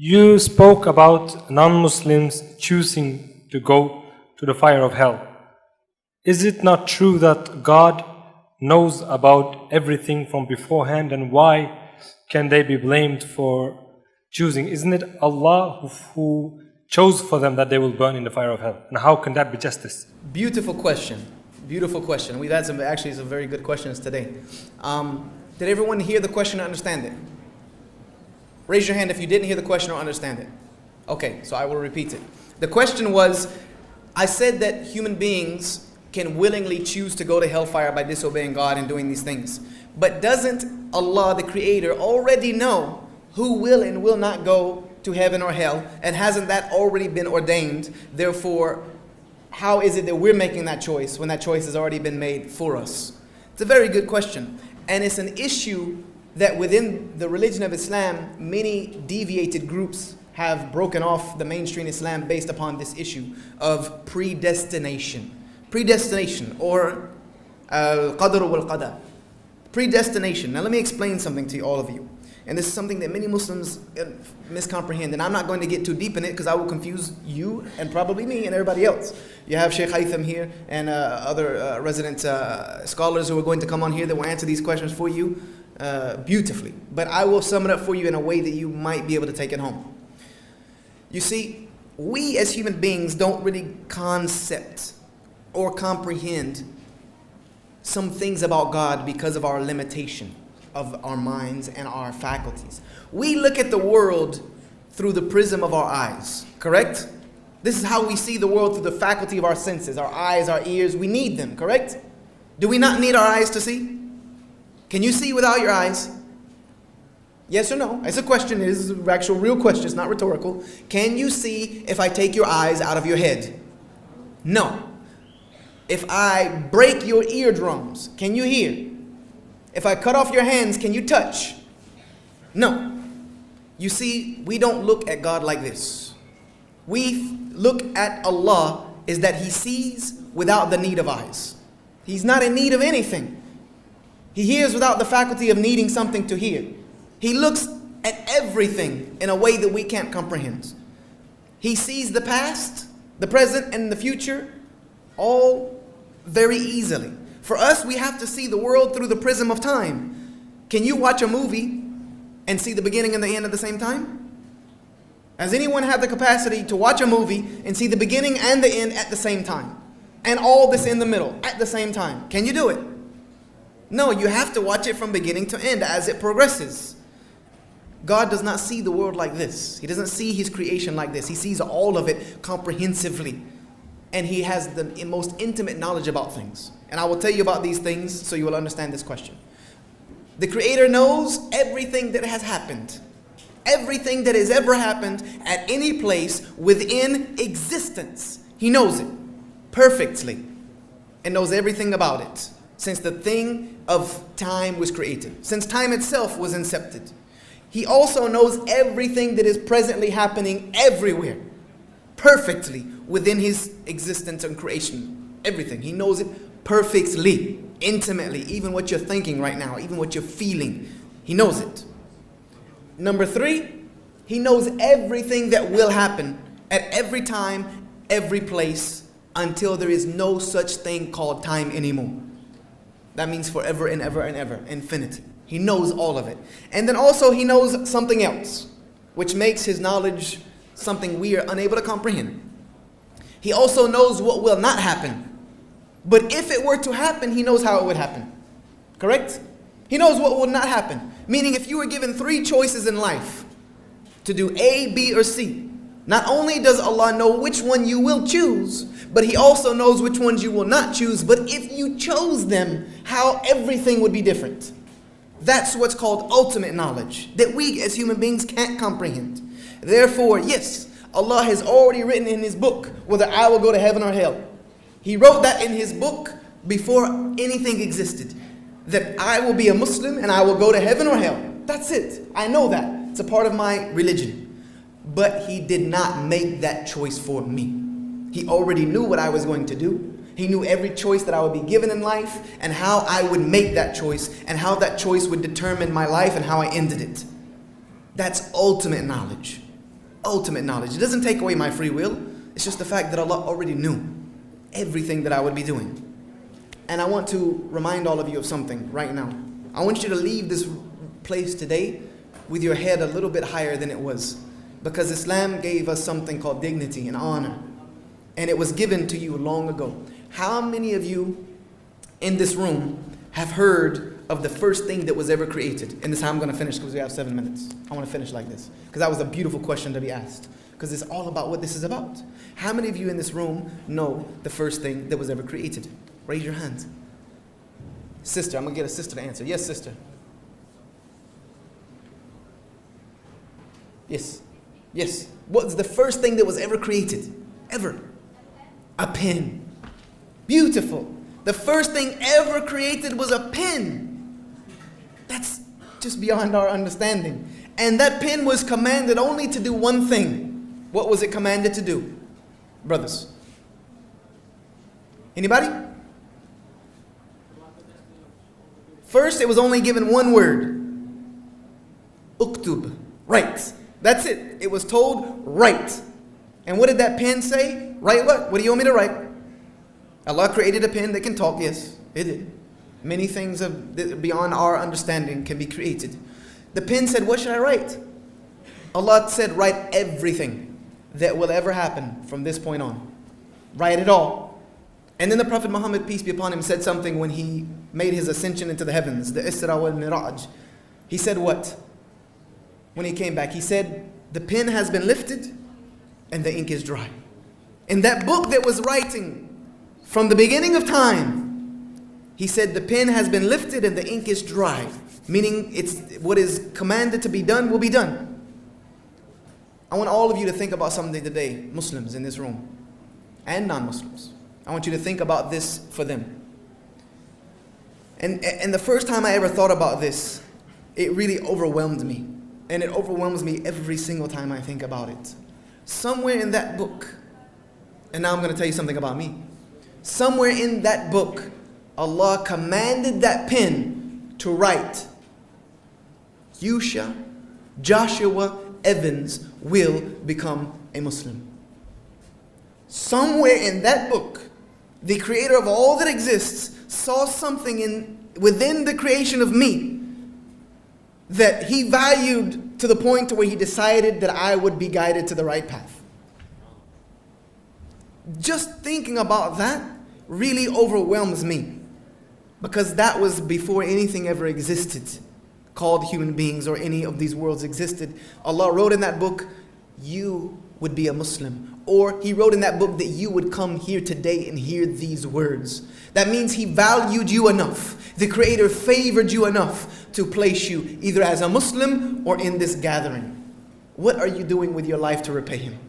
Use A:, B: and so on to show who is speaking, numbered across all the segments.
A: You spoke about non-Muslims choosing to go to the fire of hell. Is it not true that God knows about everything from beforehand, and why can they be blamed for choosing? Isn't it Allah who chose for them that they will burn in the fire of hell? And how can that be justice?
B: Beautiful question. Beautiful question. We've had some very good questions today. Did everyone hear the question or understand it? Raise your hand if you didn't hear the question or understand it. Okay, so I will repeat it. The question was, I said that human beings can willingly choose to go to hellfire by disobeying God and doing these things. But doesn't Allah, the Creator, already know who will and will not go to heaven or hell? And hasn't that already been ordained? Therefore, how is it that we're making that choice when that choice has already been made for us? It's a very good question. And it's an issue that within the religion of Islam, many deviated groups have broken off the mainstream Islam based upon this issue of predestination. Predestination, or al-qadr wal-qadar. Predestination. Now let me explain something to all of you. And this is something that many Muslims miscomprehend. And I'm not going to get too deep in it because I will confuse you and probably me and everybody else. You have Sheikh Haytham here and other resident scholars who are going to come on here that will answer these questions for you beautifully. But I will sum it up for you in a way that you might be able to take it home. You see, we as human beings don't really concept or comprehend some things about God because of our limitation of our minds and our faculties. We look at the world through the prism of our eyes, correct? This is how we see the world, through the faculty of our senses, our eyes, our ears. We need them, correct? Do we not need our eyes to see? Can you see without your eyes? Yes or no? It's a question. It is an actual real question. It's not rhetorical. Can you see if I take your eyes out of your head? No. If I break your eardrums, can you hear? If I cut off your hands, can you touch? No. You see, we don't look at God like this. We look at Allah is that He sees without the need of eyes. He's not in need of anything. He hears without the faculty of needing something to hear. He looks at everything in a way that we can't comprehend. He sees the past, the present, and the future all very easily. For us, we have to see the world through the prism of time. Can you watch a movie and see the beginning and the end at the same time? Has anyone had the capacity to watch a movie and see the beginning and the end at the same time? And all this in the middle at the same time? Can you do it? No, you have to watch it from beginning to end as it progresses. God does not see the world like this. He doesn't see His creation like this. He sees all of it comprehensively. And He has the most intimate knowledge about things. And I will tell you about these things so you will understand this question. The Creator knows everything that has happened. Everything that has ever happened at any place within existence. He knows it perfectly and knows everything about it since the thing of time was created, since time itself was incepted. He also knows everything that is presently happening everywhere perfectly within His existence and creation. Everything. He knows it perfectly, intimately, even what you're thinking right now, even what you're feeling. He knows it. Number 3, He knows everything that will happen at every time, every place, until there is no such thing called time anymore. That means forever and ever and ever, infinity. He knows all of it. And then also He knows something else, which makes His knowledge something we are unable to comprehend. He also knows what will not happen. But if it were to happen, He knows how it would happen. Correct? He knows what will not happen. Meaning if you were given 3 choices in life to do A, B, or C, not only does Allah know which one you will choose, but He also knows which ones you will not choose. But if you chose them, how everything would be different. That's what's called ultimate knowledge that we as human beings can't comprehend. Therefore, yes, Allah has already written in His book whether I will go to heaven or hell. He wrote that in His book before anything existed. That I will be a Muslim and I will go to heaven or hell. That's it. I know that. It's a part of my religion. But He did not make that choice for me. He already knew what I was going to do. He knew every choice that I would be given in life and how I would make that choice and how that choice would determine my life and how I ended it. That's ultimate knowledge. ultimate knowledge. It doesn't take away my free will. It's just the fact that Allah already knew everything that I would be doing. And I want to remind all of you of something right now. I want you to leave this place today with your head a little bit higher than it was. Because Islam gave us something called dignity and honor. And it was given to you long ago. How many of you in this room have heard of the first thing that was ever created? And this is how I'm going to finish because we have 7 minutes. I want to finish like this. Because that was a beautiful question to be asked. Because it's all about what this is about. How many of you in this room know the first thing that was ever created? Raise your hand. Sister, I'm going to get a sister to answer. Yes, sister. Yes. Yes. What's the first thing that was ever created? Ever? A pen. Beautiful. The first thing ever created was a pen. That's just beyond our understanding. And that pen was commanded only to do one thing. What was it commanded to do? Brothers. Anybody? First, it was only given one word. Uktub. Write. That's it. It was told, write. And what did that pen say? Write what? What do you want me to write? Allah created a pen that can talk. Yes, it did. Many things beyond our understanding can be created. The pen said, what should I write? Allah said, write everything that will ever happen from this point on. Write it all. And then the Prophet Muhammad, peace be upon him, said something when he made his ascension into the heavens, the S0ULTv. He said what? When he came back, he said, the pen has been lifted and the ink is dry. In that book that was writing from the beginning of time, he said the pen has been lifted and the ink is dry. Meaning it's what is commanded to be done will be done. I want all of you to think about something today, Muslims in this room and non-Muslims. I want you to think about this for them. And the first time I ever thought about this, it really overwhelmed me. And it overwhelms me every single time I think about it. Somewhere in that book, and now I'm going to tell you something about me. Somewhere in that book, Allah commanded that pen to write, Yusha, Joshua Evans will become a Muslim. Somewhere in that book, the creator of all that exists saw something within the creation of me that he valued to the point to where he decided that I would be guided to the right path. Just thinking about that really overwhelms me, because that was before anything ever existed called human beings or any of these worlds existed. Allah wrote in that book, you would be a Muslim. Or he wrote in that book that you would come here today and hear these words. That means he valued you enough. The Creator favored you enough to place you either as a Muslim or in this gathering. What are you doing with your life to repay him?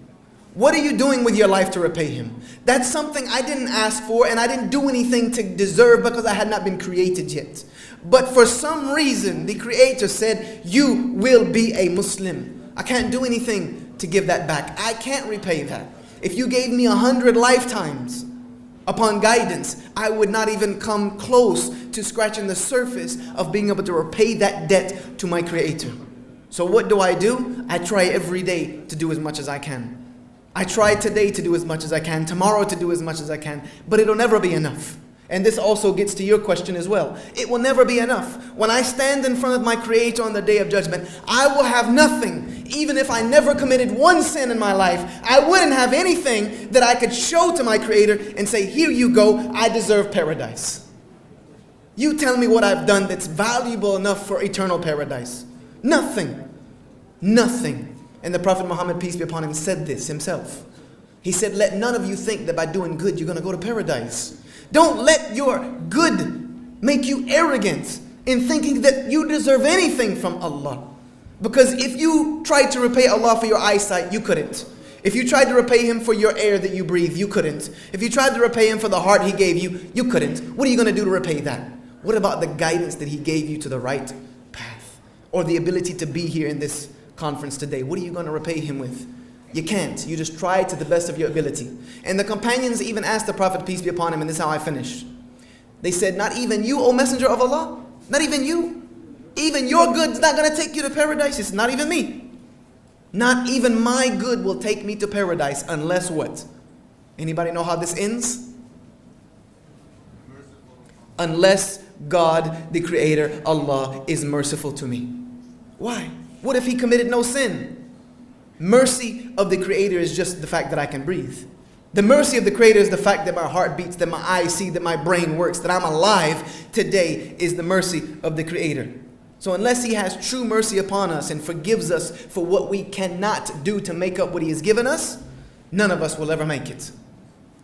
B: What are you doing with your life to repay him? That's something I didn't ask for, and I didn't do anything to deserve because I had not been created yet. But for some reason, the Creator said, you will be a Muslim. I can't do anything to give that back. I can't repay that. If you gave me 100 lifetimes upon guidance, I would not even come close to scratching the surface of being able to repay that debt to my Creator. So what do? I try every day to do as much as I can. I try today to do as much as I can, tomorrow to do as much as I can, but it'll never be enough. And this also gets to your question as well. It will never be enough. When I stand in front of my Creator on the day of judgment, I will have nothing. Even if I never committed one sin in my life, I wouldn't have anything that I could show to my Creator and say, here you go, I deserve paradise. You tell me what I've done that's valuable enough for eternal paradise. Nothing. Nothing. And the Prophet Muhammad, peace be upon him, said this himself. He said, let none of you think that by doing good you're going to go to paradise. Don't let your good make you arrogant in thinking that you deserve anything from Allah. Because if you tried to repay Allah for your eyesight, you couldn't. If you tried to repay Him for your air that you breathe, you couldn't. If you tried to repay Him for the heart He gave you, you couldn't. What are you going to do to repay that? What about the guidance that He gave you to the right path? Or the ability to be here in this conference today? What are you going to repay Him with? You can't. You just try to the best of your ability. And the companions even asked the Prophet, peace be upon him, and this is how I finish. They said, not even you, O Messenger of Allah? Not even you? Even your good's not going to take you to paradise. It's not even me. Not even my good will take me to paradise unless what? Anybody know how this ends? Unless God, the Creator, Allah, is merciful to me. Why? What if he committed no sin? Mercy of the Creator is just the fact that I can breathe. The mercy of the Creator is the fact that my heart beats, that my eyes see, that my brain works, that I'm alive today is the mercy of the Creator. So unless he has true mercy upon us and forgives us for what we cannot do to make up what he has given us, none of us will ever make it.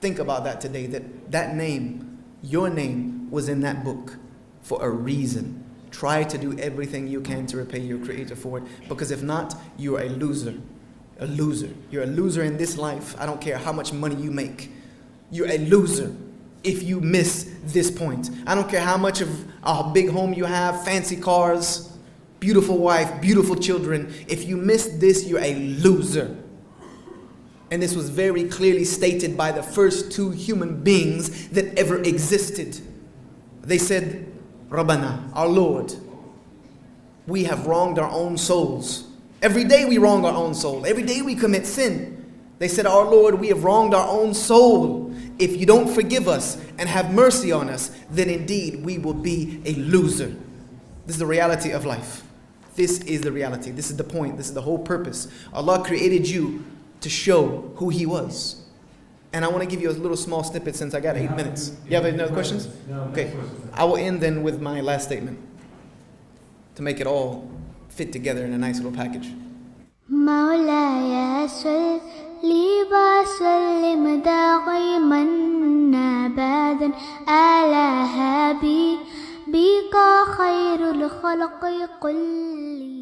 B: Think about that today, that name, your name, was in that book for a reason. Try to do everything you can to repay your Creator for it, because if not, you are a loser. A loser. You're a loser in this life. I don't care how much money you make. You're a loser if you miss this point. I don't care how much of a big home you have, fancy cars, beautiful wife, beautiful children. If you miss this, you're a loser. And this was very clearly stated by the first two human beings that ever existed. They said, Rabbana, our Lord, we have wronged our own souls. Every day we wrong our own soul. Every day we commit sin. They said, our Lord, we have wronged our own soul. If you don't forgive us and have mercy on us, then indeed we will be a loser. This is the reality of life. This is the reality. This is the point. This is the whole purpose. Allah created you to show who He was. And I want to give you a little small snippet since I got 8 minutes. You have any other questions? Okay. I will end then with my last statement to make it all fit together in a nice little package.
C: مولاي صلي وسلم دائما أبدا على حبيبك خير الخلق كلهم.